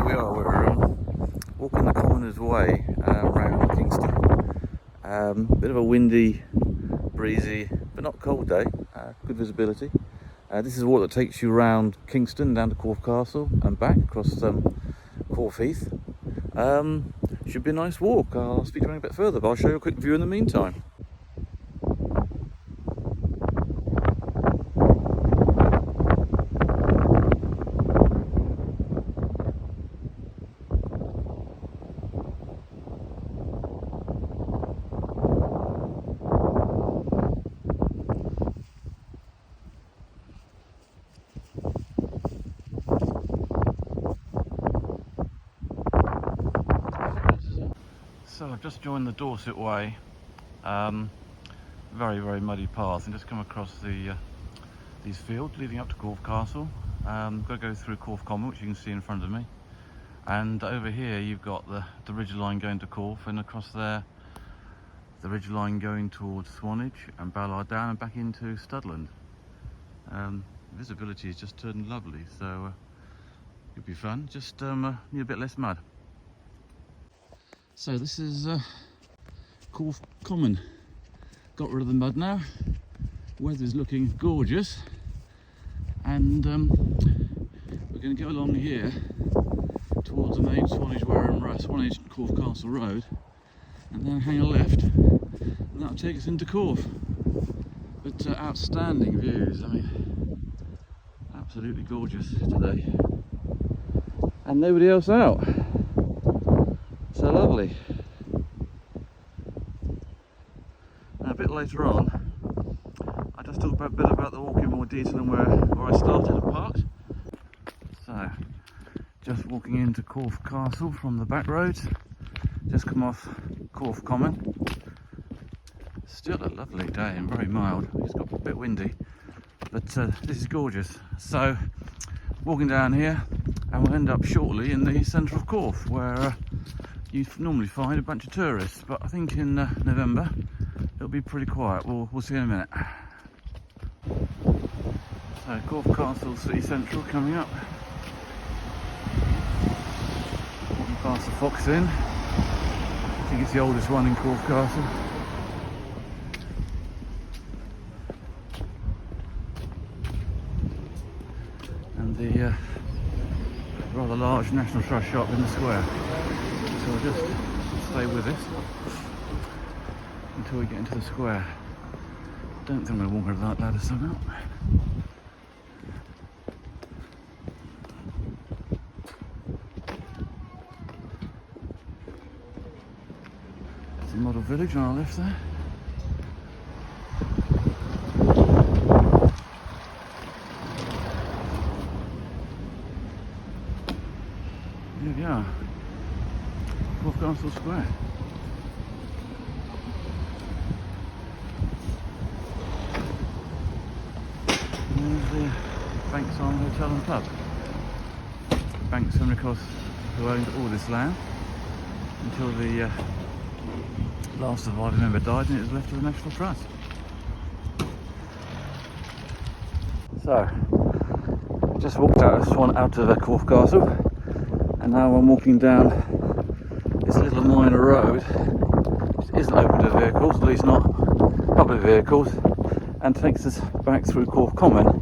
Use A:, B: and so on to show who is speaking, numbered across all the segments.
A: we are. We're walking the Commoners Way around Kingston. Bit of a windy, breezy, but not cold day. Good visibility. This is a walk that takes you around Kingston, down to Corfe Castle and back across Corfe Heath. Should be a nice walk. I'll speak to you a bit further, but I'll show you a quick view in the meantime. So I've just joined the Dorset Way, very muddy path, and just come across these fields leading up to Corfe Castle. Got to go through Corfe Common, which you can see in front of me, and over here you've got the ridge line going to Corfe, and across there the ridge line going towards Swanage and Ballard Down and back into Studland. Visibility is just turned lovely, so it'll be fun. Just need a bit less mud. So this is Corfe Common. Got rid of the mud now. Weather's looking gorgeous, and we're going to go along here towards the main Swanage Wareham Road, Swanage Corfe Castle Road, and then hang a left, and that'll take us into Corfe. But outstanding views. I mean, absolutely gorgeous today, and nobody else out. So lovely. Now, a bit later on, I just talk a bit about the walk in more detail and where I started and parked. So, just walking into Corfe Castle from the back roads. Just come off Corfe Common. Still a lovely day and very mild. It's got a bit windy, but this is gorgeous. So, walking down here, and we'll end up shortly in the centre of Corfe, where you normally find a bunch of tourists, but I think in November it'll be pretty quiet. We'll see in a minute. So Corfe Castle City Central coming up. Walking past the Fox Inn. I think it's the oldest one in Corfe Castle. And the rather large National Trust shop in the square. So we'll just stay with this until we get into the square. Don't think I'm going to walk over that ladder somehow. There's a model village on our left there. Here we are. Corfe Castle Square. And there's the Banks Arm Hotel and Pub. Banks and Ricos, who owned all this land until the last surviving member died, and it was left to the National Trust. So, just walked out of the Corfe Castle, and now I'm walking down this little minor road, which isn't open to vehicles, at least not public vehicles, and takes us back through Corfe Common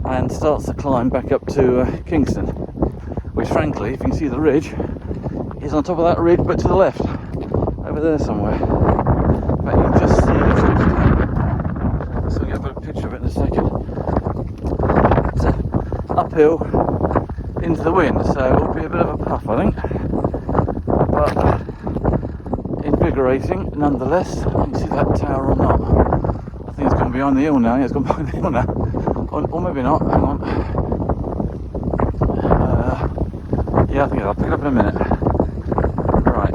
A: and starts the climb back up to Kingston, which frankly, if you can see the ridge, is on top of that ridge but to the left, over there somewhere. But you can just see it, so I'll get a better picture of it in a second. It's uphill into the wind, so it'll be a bit of a puff, I think. But invigorating nonetheless. You can see that tower or not. I think it's gone behind the hill now. Yeah, it's gone behind the hill now. Or maybe not. Hang on. Yeah, I think I'll pick it up in a minute. Right.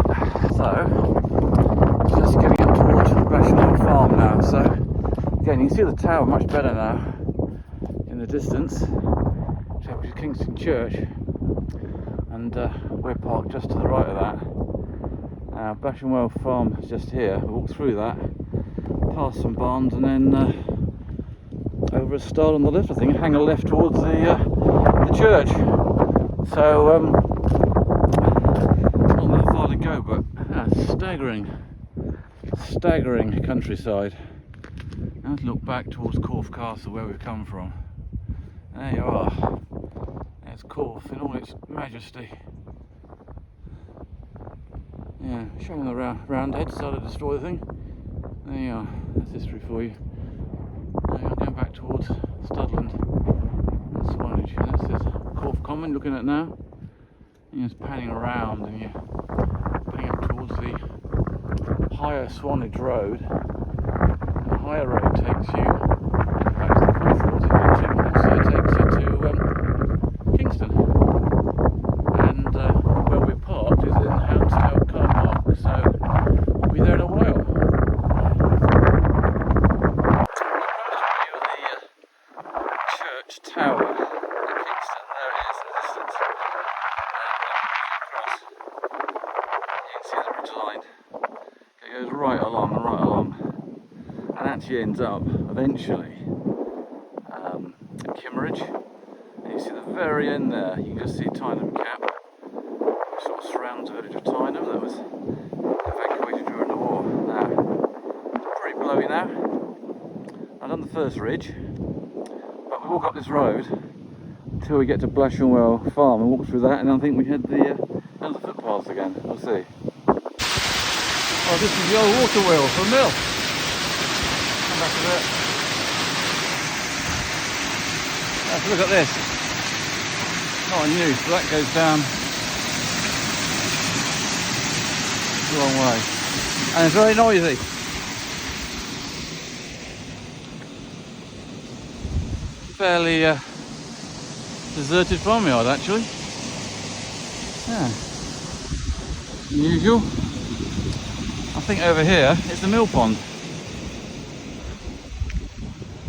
A: So, just getting up towards Basham Farm now. So, again, you can see the tower much better now in the distance, which is Kingston Church. And we're parked just to the right of that. Basham Farm is just here. We walk through that, past some barns, and then over a stile on the left, I think, hang a left towards the church. So while to go, but staggering countryside. Now let's look back towards Corfe Castle, where we've come from. There you are. There's Corfe in all its majesty. Yeah, showing the roundhead decided to destroy the thing. There you are. That's history for you. Now you're going back towards Studland and Swanage. And this is Corfe Common looking at now. You're just panning around and you're panning up towards the higher Swanage Road. And the higher road takes you back to the Corfe Water Country, and also takes you to Kingston. And where we're parked is in Houndstown car park, so we'll be there in a while. The church tower at Kingston, there it is in the distance. And you can see the ridge line. It goes right along, and actually ends up eventually at Kimmeridge. And you see the very end there, you can just see Tyneham Cap, which sort of surrounds the village of Tyneham. That was evacuated during the war. Now, it's pretty blowy now. I've done the first ridge, but we walk up this road until we get to Blashenwell Farm and walk through that, and I think we head the footpaths again. We'll see. Oh, this is the old water wheel for a mill. Come back to it. Let's look at this. Not a new, so that goes down a long way. And it's very noisy. Fairly deserted farmyard actually. Yeah. Unusual. I think over here it's the mill pond.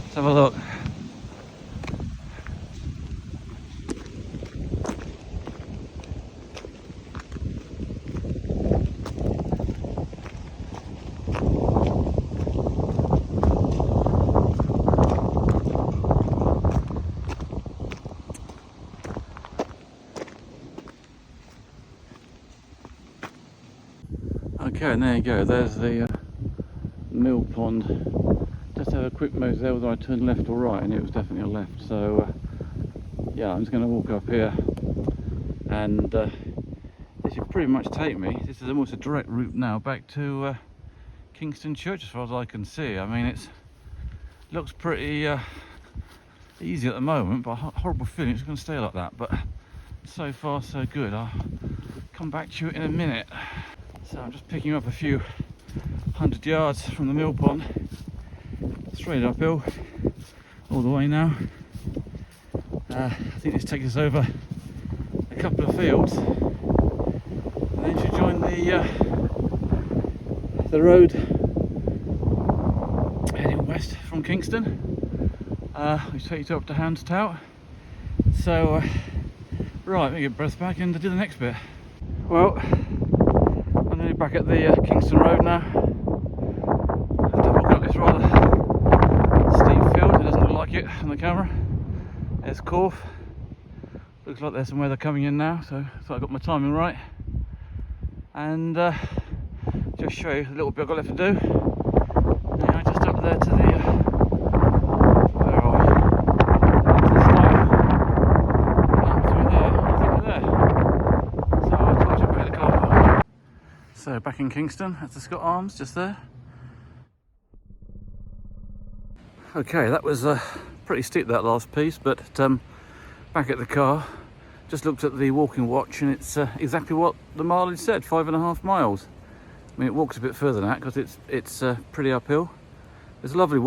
A: Let's have a look. Okay, and there you go, there's the mill pond. Just have a quick nose there whether I turned left or right, and it was definitely a left. So yeah, I'm just going to walk up here, and this should pretty much take me, this is almost a direct route now back to Kingston Church as far as I can see. I mean, it looks pretty easy at the moment, but a horrible feeling it's going to stay like that. But so far so good. I'll come back to you in a minute. So I'm just picking up a few 100 yards from the mill pond, straight uphill, all the way now. I think this takes us over a couple of fields, and then should join the road heading west from Kingston, which takes you up to Houndstown. So, right, let me get breath back and do the next bit. Well, I'm nearly back at the Kingston Road now. After walking up this rather steep field, it doesn't look like it on the camera. There's Corfe. Looks like there's some weather coming in now, so I got my timing right. And just show you a little bit I've got left to do. Now just up there to the where are we? To the stile. Up through there. I think we're there. So I'll talk to you about the car park. So back in Kingston, that's the Scott Arms just there. Okay, that was pretty steep, that last piece, but back at the car, just looked at the walking watch, and it's exactly what the mileage said, 5.5 miles. I mean, it walks a bit further than that because it's pretty uphill. There's a lovely walk.